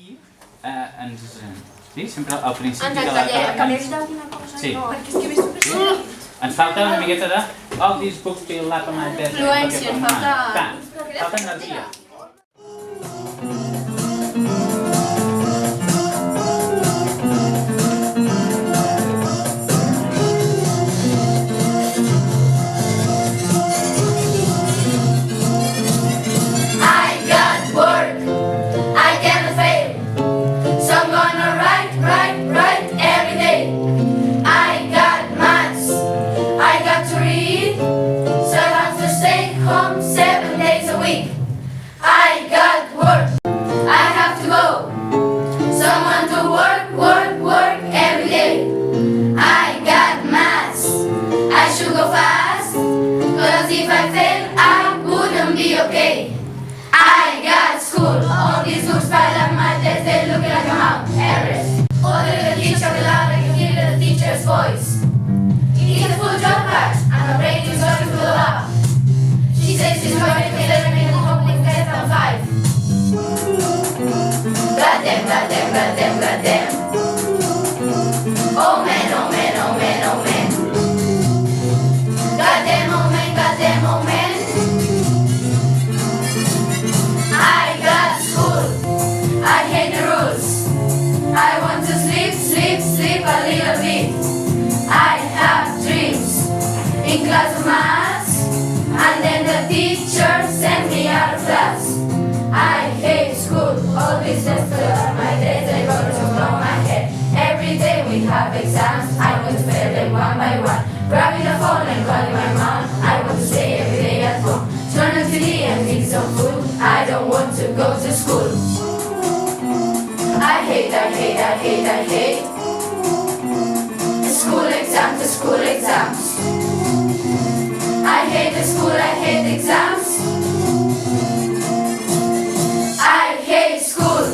I sí, sempre al principi Ens de la... acabem d'alguna cosa? Sí. No, perquè és que ve supersèrio. Ens falta una miqueta de... All these books fill up on my desk. Fluència, ens falta... Falta energia. If I fail, I wouldn't be okay. I got school, all these books piled up my desk, they look like a Mount Everest. Order the teacher aloud, I can hear the teacher's voice. It's a full job class, and my brain is going through the lava. She says she's going to let me go home with less than 5. Goddamn, goddamn, goddamn, goddamn. Oh man, oh man, oh man, oh man. Goddamn, oh man, goddamn, oh man. I got school, I hate the rules. I want to sleep, sleep, sleep a little bit. I have dreams in class of maths, and then the teacher sent me out of class. I hate school, all this just my days I go to blow my head. Every day we have exams, I want to fail them one by one. Grabbing the phone and calling my mom, I want to stay every day at home. Turn on TV and eat some food, I don't want to go to school. I hate, I hate, I hate, I hate school exams, the school exams. I hate the school, I hate exams. I hate school,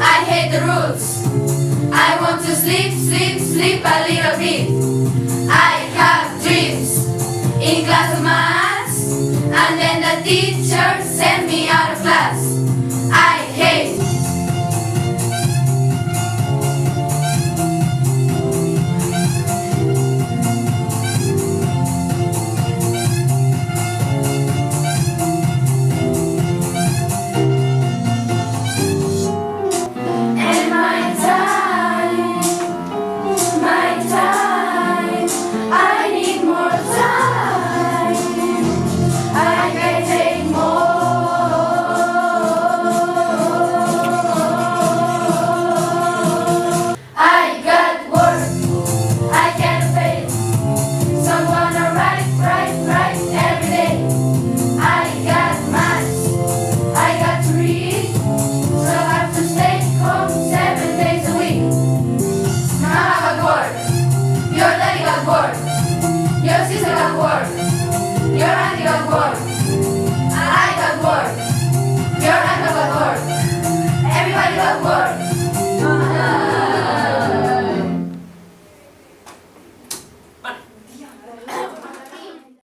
I hate the rules. I want to sleep, sleep, sleep a little bit. I have dreams in class of maths, and then